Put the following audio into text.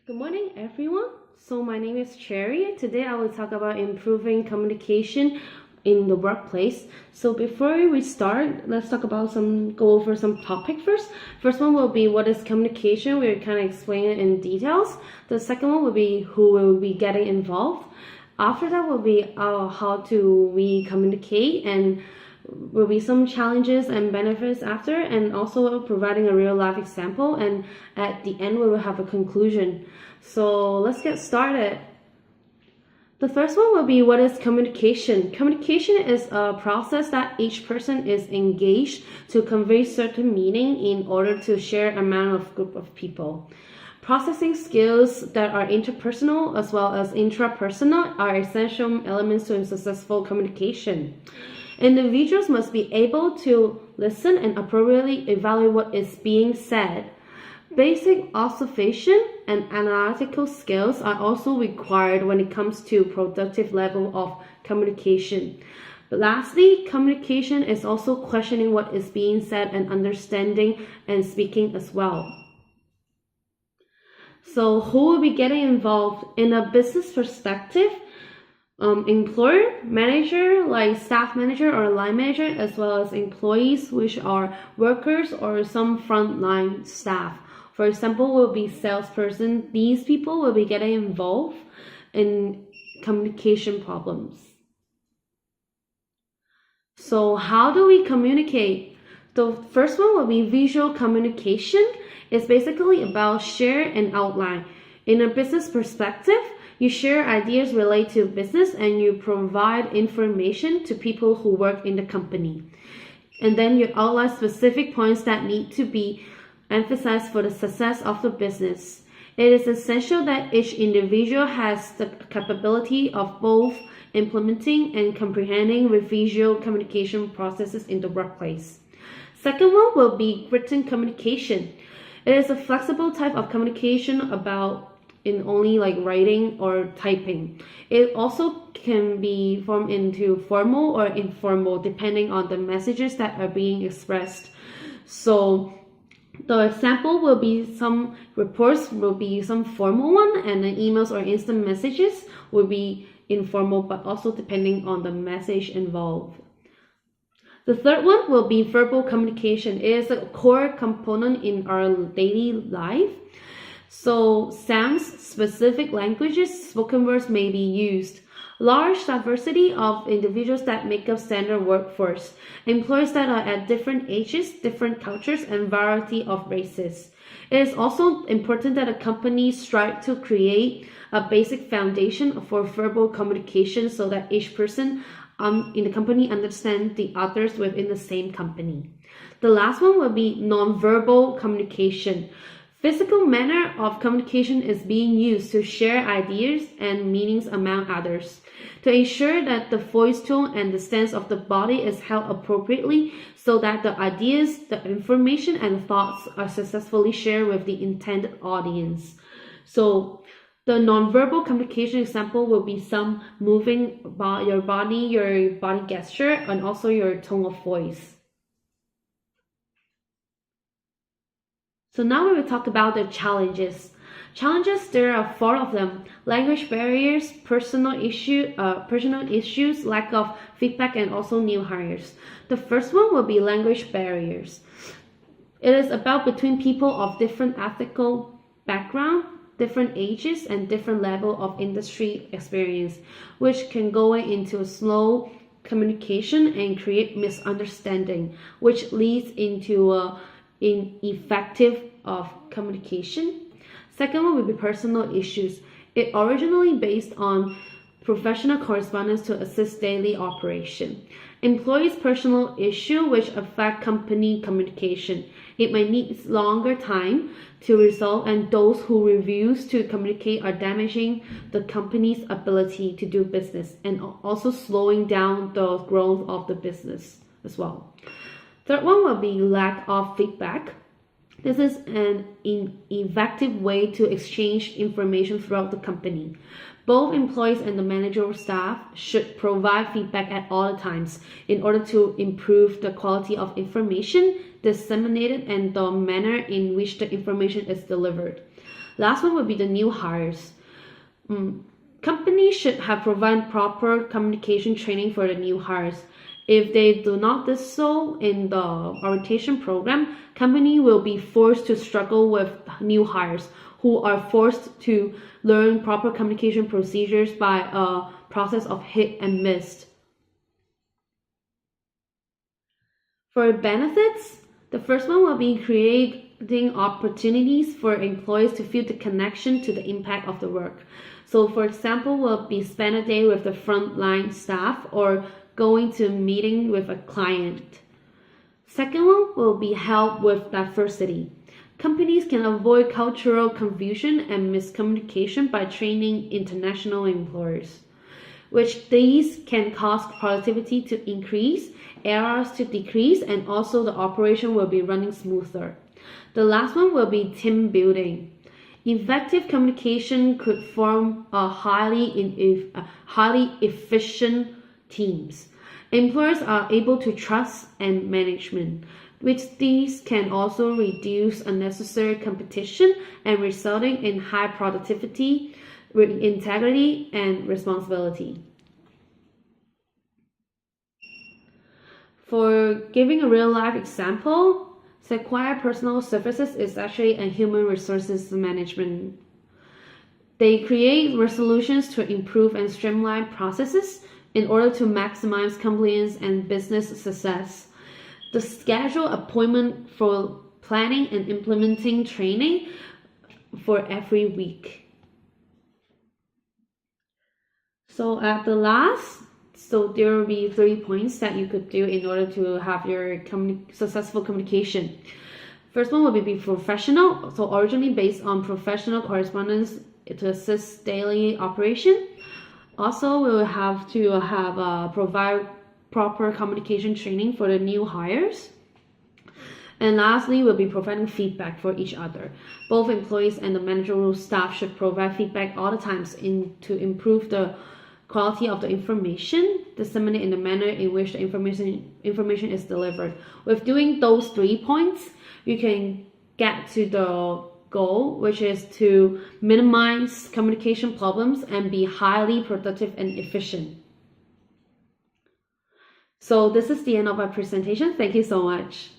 Good morning, everyone. So my name is Cherry. Today I will talk about improving communication in the workplace. So before we start, let's go over some topic first. First one will be what is communication. We'll kind of explain it in details. The second one will be who will be getting involved. After that will be how to we communicate, and will be some challenges and benefits after, and also providing a real life example, and at the end we will have a conclusion. So let's get started. The first one will be what is communication. Communication is a process that each person is engaged to convey certain meaning in order to share among a group of people. Processing skills that are interpersonal as well as intrapersonal are essential elements to successful communication. Individuals must be able to listen and appropriately evaluate what is being said. Basic observation and analytical skills are also required when it comes to productive level of communication. But lastly, communication is also questioning what is being said and understanding and speaking as well. So who will be getting involved in a business perspective? Employer, manager, like staff manager or line manager, as well as employees, which are workers or some frontline staff. For example, will be salesperson. These people will be getting involved in communication problems. So how do we communicate? The first one will be visual communication. It's basically about share and outline. In a business perspective, you share ideas related to business and you provide information to people who work in the company. And then you outline specific points that need to be emphasized for the success of the business. It is essential that each individual has the capability of both implementing and comprehending with visual communication processes in the workplace. Second one will be written communication. It is a flexible type of communication about in only like writing or typing. It also can be formed into formal or informal depending on the messages that are being expressed. So the example will be some reports will be some formal one, and then emails or instant messages will be informal, but also depending on the message involved. The third one will be verbal communication. It is a core component in our daily life. So sounds, specific languages, spoken words may be used. Large diversity of individuals that make up standard workforce. Employees that are at different ages, different cultures, and variety of races. It is also important that a company strive to create a basic foundation for verbal communication so that each person in the company understands the others within the same company. The last one will be nonverbal communication. Physical manner of communication is being used to share ideas and meanings among others. To ensure that the voice tone and the stance of the body is held appropriately so that the ideas, the information, and thoughts are successfully shared with the intended audience. So the nonverbal communication example will be some moving your body gesture, and also your tone of voice. So now we will talk about the challenges. Challenges, there are 4 of them. Language barriers, personal issues, lack of feedback, and also new hires. The first one will be language barriers. It is about between people of different ethical background, different ages, and different level of industry experience, which can go into slow communication and create misunderstanding, which leads into ineffective of communication. Second one will be personal issues. It originally based on professional correspondence to assist daily operation. Employees' personal issue which affect company communication. It may need longer time to resolve, and those who refuse to communicate are damaging the company's ability to do business and also slowing down the growth of the business as well. Third one will be lack of feedback. This is an ineffective way to exchange information throughout the company. Both employees and the managerial staff should provide feedback at all times in order to improve the quality of information disseminated and the manner in which the information is delivered. Last one would be the new hires. Companies should have provided proper communication training for the new hires. If they do not do so in the orientation program, company will be forced to struggle with new hires who are forced to learn proper communication procedures by a process of hit and miss. For benefits, the first one will be creating opportunities for employees to feel the connection to the impact of the work. So for example, will be spend a day with the frontline staff or going to a meeting with a client. Second one will be help with diversity. Companies can avoid cultural confusion and miscommunication by training international employees, which these can cause productivity to increase, errors to decrease, and also the operation will be running smoother. The last one will be team building. Effective communication could form a highly efficient teams. Employers are able to trust and management, which these can also reduce unnecessary competition and resulting in high productivity, integrity, and responsibility. For giving a real life example, Sequire Personal Services is actually a human resources management. They create resolutions to improve and streamline processes in order to maximize compliance and business success. The schedule appointment for planning and implementing training for every week. So at the last, there will be 3 points that you could do in order to have your successful communication. First one will be professional. So originally based on professional correspondence to assist daily operation. Also, we will have to provide proper communication training for the new hires. And lastly, we'll be providing feedback for each other. Both employees and the managerial staff should provide feedback all the times to improve the quality of the information disseminated in the manner in which the information is delivered. With doing those 3 points, you can get to the goal, which is to minimize communication problems and be highly productive and efficient. So this is the end of our presentation. Thank you so much.